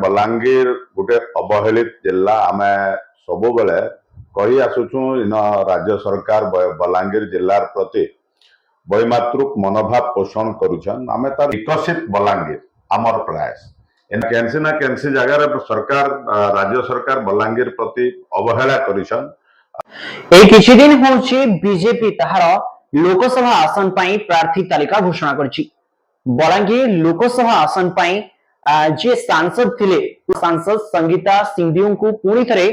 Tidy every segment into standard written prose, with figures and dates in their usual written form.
बलांगीर गोटे अवहेलित जिला आम सब बेले कही आसुचु इन राज्य सरकार बलांगीर जिलार प्रति वैमातृक मनोभाव पोषण करुछन आमे तार विकसित बलांगीर आमर प्रयास केनसी ना केनसी जगह सरकार राज्य सरकार बलांगीर प्रति अवहेला करिछन। किछि दिन होछि बीजेपी ताहार लोकसभा आसन पाई प्रार्थी तालिका घोषणा करछि। बलांगीर लोकसभा आसन पाई जे सांसद थिले सांसद संगीता सिंहदेव को पुणी थरे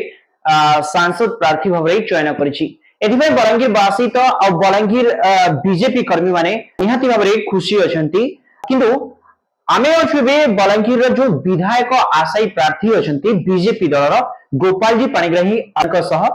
सांसद प्रार्थी भाव चयन करिछि। एथिबे बलांगीर बासी तो आ बलांगीर बीजेपी कर्मी माने निहाती भाव खुशी अछंती किंतु आमे अछबे बलांगीर जो विधायक आशायी प्रार्थी अछंती बीजेपी दलर गोपाल जी पाणिग्राही आक सह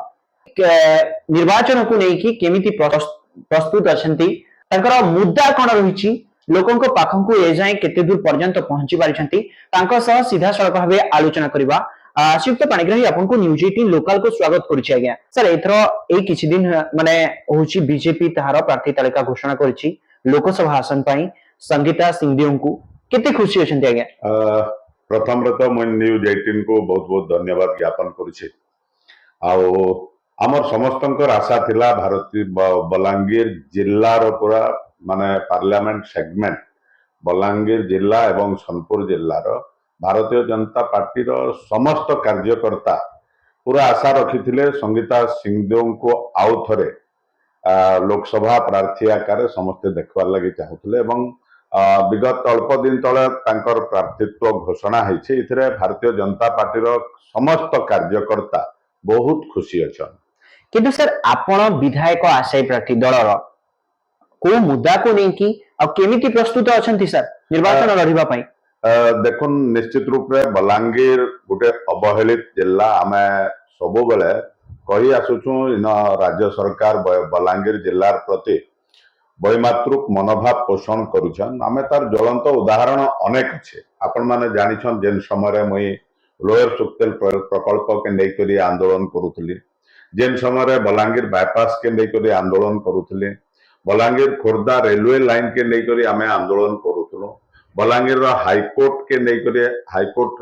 निर्वाचन को लेकिन केमिति प्रस्तुत अछंती तांकर मुद्दा कोन रहिछि लोकंक पाखंकु ए जाय केते दूर पर्यंत पहुंची पारिछंती तांको सह सीधा सड़क भाबे आलोचना करिबा। श्रीयुक्त पाणिग्राही आपनको न्यूज 18 लोकल को स्वागत करूछि। आज्ञा सर एथरो ए किछि दिन माने होछि बीजेपी ताहार प्रार्थी तालिका घोषणा करिछि लोकसभा आसन पई संगीता सिंहदेव को केते खुशी अछंती। आज्ञा प्रथम रे तो मैं न्यूज 18 को बहुत बहुत धन्यवाद ज्ञापन करूछि। आउ आमर समस्तंकर आशा थिला भारतीय बलांगीर जिल्लार पूरा माने पार्लियामेंट सेगमेंट बलांगीर जिला एवं सोनपुर जिल्लार भारतीय जनता पार्टी समस्त कार्यकर्ता पूरा आशा रखी संगीता सिंहदेव को आउ थे लोकसभा प्रार्थी आकार समस्ते देखबार लगी चाहूले विगत अल्प दिन तले प्रार्थीत्व घोषणा होती भारतीय जनता पार्टी समस्त कार्यकर्ता बहुत खुशी अच्छा। किंतु सर आपण विधायक आशायी प्रार्थी दलर को मुद्दा को लेकिन केमिति प्रस्तुत अछंती सर निर्वाचन लड़िबा पई देखुन निश्चित रूप रे बलांगीर गोटे अवहेलित जिला आम सब बेले कही आसुचु इन राज्य सरकार बलांगीर जिलार प्रति वैमातृक मनोभाव पोषण करुछन आमे तार ज्वलंत उदाहरण अनेक अच्छे आपण माने जानिछन जेन समय मुई लोअर सुक्तेल प्रकल्प के लेकर आंदोलन करुथली जेन समय बलांगीर बायपास के लेकर आंदोलन करुथली बलांगीर खोर्धा रेलवे लाइन के लेकर आमे आंदोलन करुथलो बलांगीर हाईकोर्ट के लेकर हाईकोर्ट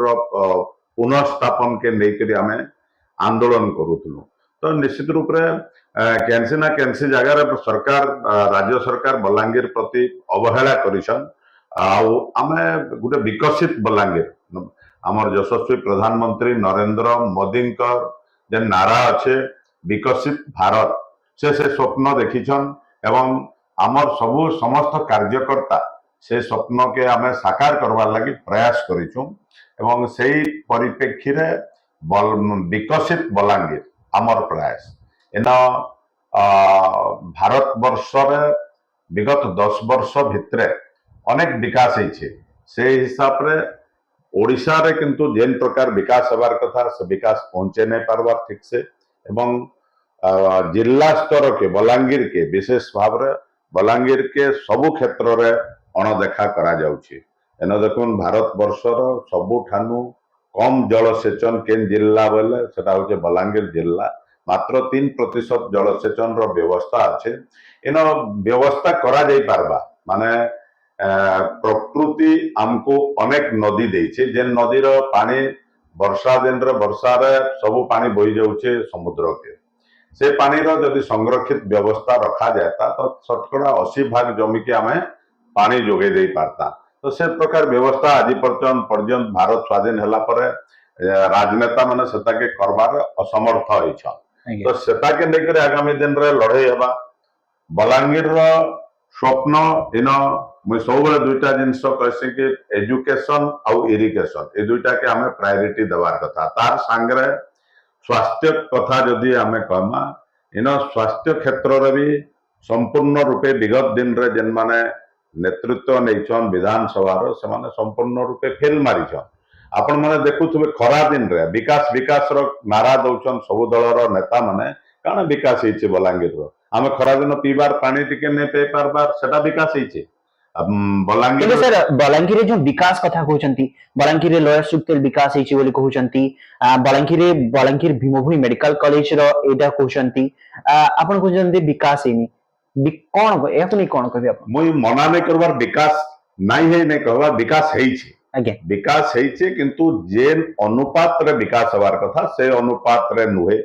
पुनर्स्थापन के लेकर आमे आंदोलन करुथलो। तो निश्चित रूप रे केनसी ना केनसी जगह सरकार राज्य सरकार बलांगीर प्रति अवहेला करिछन आउ आमे गुटे विकसित बलांगीर आमर यशस्वी प्रधानमंत्री नरेंद्र मोदी जे नारा अच्छे विकसित भारत से स्वप्न देखिछन एवं आमर सबु समस्त कार्यकर्ता से स्वप्न के आमे साकार करवार लगी प्रयास करिछु एवं सेही परिप्रेक्षी रे विकसित बलांगीर आमर प्रयास एना भारत वर्ष रे विगत 10 वर्ष भितरे अनेक विकास होइछे से हिसाब रे ओडिशा रे किंतु जेन प्रकार विकास हबार कथा से विकास पहुंचे नहीं पारबार ठीक से एवं जिला स्तर के बलांगीर के विशेष भाव रे बलांगीर के सबु क्षेत्र रे अणदेखा करा जाउछि। एना देखुन भारत वर्षर सबुठानु कम जलसेचन केन जिला बोले सेटा होचे बलांगीर जिला मात्र 3% जलसेचन रो व्यवस्था अच्छे इन व्यवस्था करा जाई पारबा माने प्रकृति आमको अनेक नदी देइछे जेन नदी रो पानी वर्षा दिन रे वर्षा रे सबु पानी बही जाउछे समुद्र के से पानी रो यदि संरक्षित व्यवस्था रखा जाता तो शतकड़ा 80% जमी के आमे पानी जोगे दे पारता। तो से प्रकार व्यवस्था आज पर्यंत भारत स्वाधीन होला परे राजनेता माने सेता के करबार असमर्थ होइछन तो सेता के लेकर आगामी दिन रे लड़ाई हेबा बलांगीर रो स्वप्न इन मुई सब दुईटा जिनस कहसी कि एजुकेशन आउ इरिगेशन ए दुईटा के आमे प्रायोरिटी देवार कथा तार सांगरे स्वास्थ्य कथा जदि आमे कहमा इन स्वास्थ्य क्षेत्र रे भी संपूर्ण रूपे विगत दिन रे जेन माने नेतृत्व नैछन विधानसभा रो से माने संपूर्ण रूपे फेल मारिछन आपण माने देखुथबे खरा दिन रे विकास विकास रो नारा दउछन सब दल रो नेता माने काना विकास हिचे बलांगीर रो आमे खरा दिन पीबार पानी टिके ने पे पारबार सेटा विकास हिचे बलांगीर सर बलांगीर जो विकास कथा कहउचंती बलांगीर लोअर सुक्तेल विकास हिची बोली कहउचंती बलांगीर भीमभूमि मेडिकल कॉलेज रो एटा कहउचंती आपण कहउचंती विकास हेनी कोन ए तो नहीं कोन कहबे आपण मुई मना नहीं करबार विकास नहीं है नहीं कहबा विकास हेइछे ଆଜ୍ଞା विकास ହେଇଛି କିନ୍ତୁ जेन अनुपात रे विकास हबार कथा से अनुपात रे नुहे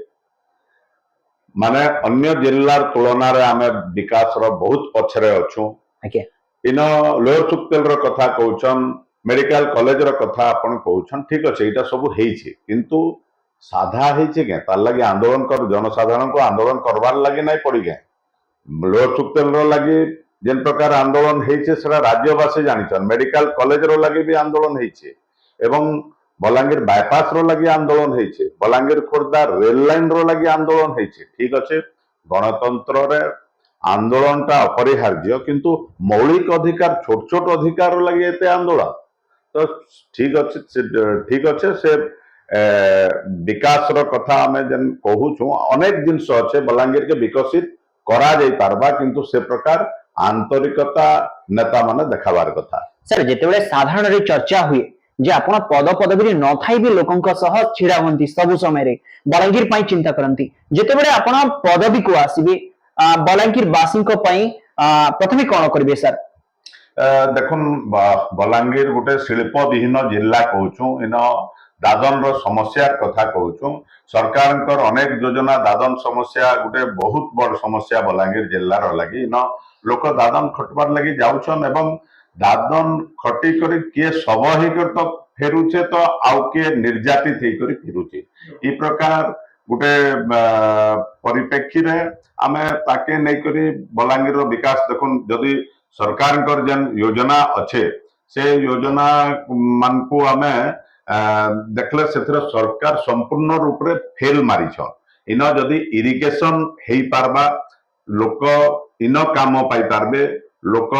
माने अन्य जिल्लार तुलना रे आमे विकास रो बहुत पछरे अछु ଆଜ୍ଞା इन लोअर सुक्तेल रो कथा कहउछन मेडिकल कॉलेज रो कथा आपण कहउछन ठीक अछि एटा सब हेइछि किंतु साधा हेइछि के तार लागि आंदोलन कर जनसाधारण को आंदोलन करबार लागि नै पड़ी गे लोअर सुक्तेल रो लागि जेन प्रकार आंदोलन हेइछि सेरा राज्यवासी जानिछन मेडिकल कॉलेज रो लागि भी आंदोलन हेइछि एवं बलांगीर बायपास रो लागि आंदोलन हेइछि बलांगीर खोर्धा रेल लाइन रो लागि आंदोलन हेइछि ठीक अछि गणतंत्र रे आंदोलन टा अपरिहार्य किंतु मौलिक अधिकार छोट छोट अधिकार लगे एते आंदोलन तो ठीक अच्छे से विकास रो कथा आमे जन कहूछु अनेक जिनस अच्छे बलांगीर के विकसित करा जाई पारबा किंतु से प्रकार आंतरिकता नेता माने देखाबार कथा सर जेतेबेले साधारण रे चर्चा हुए जे आपण पद पदवी न थाई भी लोकंक सह छिड़ा हुंती सब समय रे बलांगीर पई चिंता करंती जेतेबेले आपण पदवी को आसीबे बलांगीर बासी को पई प्रथमे कोन करबे सर देखुन बलांगीर गोटे शिल्प विहीन जिला कहूछु इन दादन रो समस्या कथा कहूछु सरकार अनेक योजना दादन समस्या गोटे बहुत बड़ समस्या बलांगीर जिला रो लगी इन लोक दादन खटबार लगी जाउछन एवं दादन खटी करी किए सब ही कर तो फेरुछे तो आउ किए निर्यातित ही करी फेरुछे ई प्रकार गोटे परिप्रेक्षी रे आमे ताके नै करी बलांगीर रो विकास देखुन जदि सरकार जेन योजना अच्छे से योजना मान को आमे देखले से सरकार संपूर्ण रूप रे फेल मारी इन जदि इरिगेशन हेई पारबा लोक इन काम पाई पारबे लोक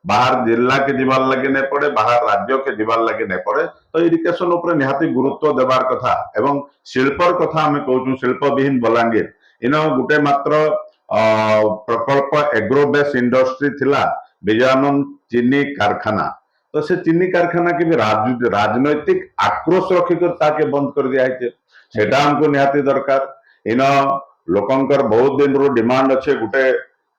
बाहर जिला के जीवार लगे नहीं पड़े बाहर राज्य के जीवार लगे नहीं पड़े तो इरिगेशन ऊपर निहाती गुरुत्व देवार कथा एवं शिल्पर कथा आमे कहूछु शिल्प विहीन बलांगीर इन गुटे मात्र प्रकल्प एग्रोबेस इंडस्ट्री थिला विजयानंद चीनी कारखाना तो से चीनी कारखाना के भी राजनैतिक आक्रोश रखिकर ताके बंद कर दिया है सेटा हमको निहाती दरकार इन लोकंकर बहुत दिन रो डिमांड अच्छे गुटे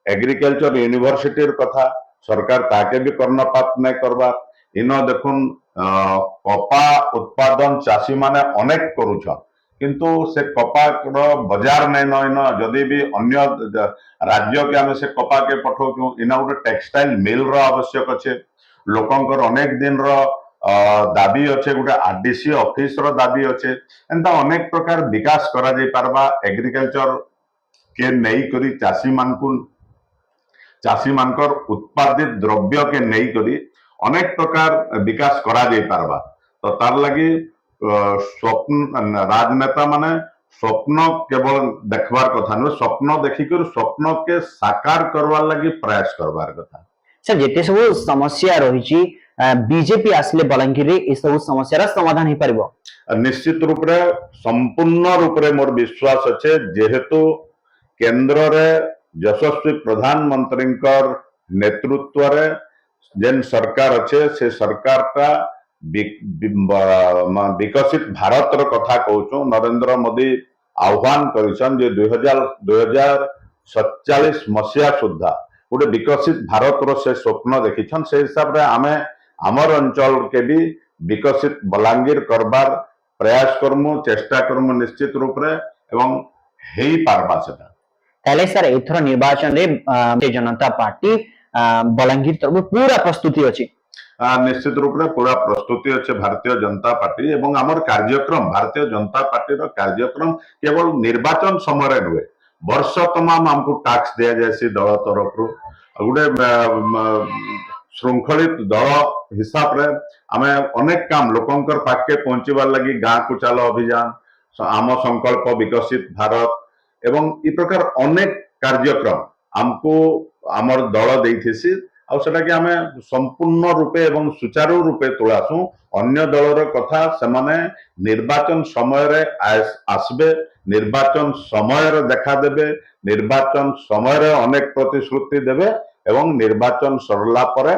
एग्रीकल्चर यूनिवर्सिटी कथा सरकार ताके भी कर्णपात नहीं करबा इन देखुन कपा उत्पादन चाषी माने अनेक करूछन किंतु से कपा बाजार नहीं न जदि भी अन्य राज्य के आमे से कपा के पठौ इन गोटे टेक्सटाइल मिल रो आवश्यक अच्छे लोकंकर अनेक दिन रो दाबी अच्छे गोटे आरडीसी ऑफिस रो दाबी अच्छे एंता अनेक प्रकार विकास करा जाई पारबा एग्रीकल्चर के नहीं करी चाषी मानकर उत्पादित द्रव्य के नहीं करी अनेक प्रकार विकास करा जाई पारबा तो तार लगी स्वप्न राजनेता माने स्वप्न केवल देखबार कथा न स्वप्न देखिकर स्वप्न के साकार करवार लगी प्रयास करवार कथा सर जेते सब समस्या रही बीजेपी आसले बलांगीर रे ए सब समस्या समाधान हो पारिबो निश्चित रूप रे संपूर्ण रूप रे मोर विश्वास अच्छे जेहेतु केंद्र रे यशस्वी प्रधानमंत्री नेतृत्व रे जेन सरकार अच्छे से सरकार का विकसित भारत रो कथा कहूँ नरेंद्र मोदी आह्वान करिसन जे 2047 मसीहा सुधा गोटे विकसित भारत रो से स्वप्न देखिछन से हिसाब रे आमे हमर अंचल के भी विकसित बलांगीर करबार प्रयास करमु चेष्टा करमु निश्चित रूप रे एवं हेई पारबा सेटा ताले सर एथर निर्वाचन रे भारतीय जनता पार्टी बलांगीर तरफ पूरा प्रस्तुति अछि निश्चित रूप से पूरा प्रस्तुति अच्छे भारतीय जनता पार्टी एवं आमर कार्यक्रम भारतीय जनता पार्टी रो कार्यक्रम केवल निर्वाचन समय नुहे वर्ष तमाम हमको टैक्स दिया जाए दल तरफ गोटे श्रृंखलित दल हिसाब रे आमे अनेक काम लोकंकर पाके पहुंचीबार लगी गाँ को चाल अभियान आम संकल्प विकसित भारत एवं इ प्रकार अनेक कार्यक्रम हमको आमर दल देइथिसी आ सेटा कि आमे संपूर्ण रूपे एवं सुचारू रूपे तुलासु अन्य दलर कथा सेमाने निर्वाचन समय रे आसबे निर्वाचन समय रे देखा देबे निर्वाचन समय रे अनेक प्रतिश्रुति देबे एवं निर्वाचन सरला परे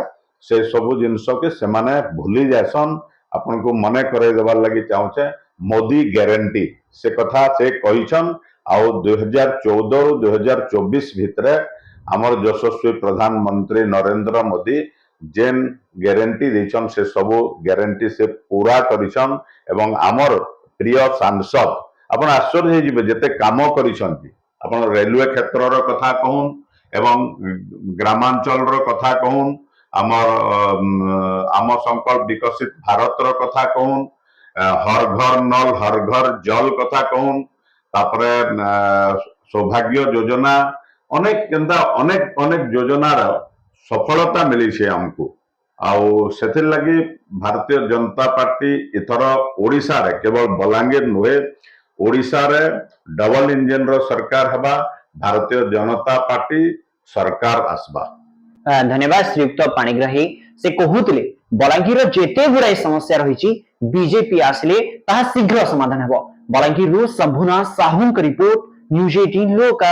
से सबु जिनस के सेमाने भूली जासन आपन को मने करे देबार लगी चाहूचे मोदी गारंटी से कथा से कहिछन आ 2014 ରୁ 2024 भितरे आमर यशस्वी प्रधानमंत्री नरेंद्र मोदी जेन ग्यारंटी देछन से सब ग्यारंटी से पूरा करिछन एवं आमर प्रिय सांसद आपण आश्चर्य हे जेते काम करिछंती आपण रेलवे क्षेत्रर कथा कहून एवं ग्रामांचल कथा कहून आमर आम संकल्प विकसित भारतर कथा कहून हर घर नल हर घर जल कथा कहून तापरे सौभाग्य योजना अनेक केंदा अनेक अनेक योजनार सफलता मिली से हमको आउ से लगी भारतीय जनता पार्टी इथर ओडिशा रे केवल बलांगीर नुहे ओडिशा रे डबल इंजन रो सरकार हबा भारतीय जनता पार्टी सरकार आसबा। धन्यवाद श्रीयुक्त पाणिग्राही से कहूतिले बलांगीर जेते गुड़ाई समस्या रही बीजेपी आसिले ताहा शीघ्र समाधान हेबो। बलांगीर शंभुनाथ साहू रिपोर्ट न्यूज 18 लोक।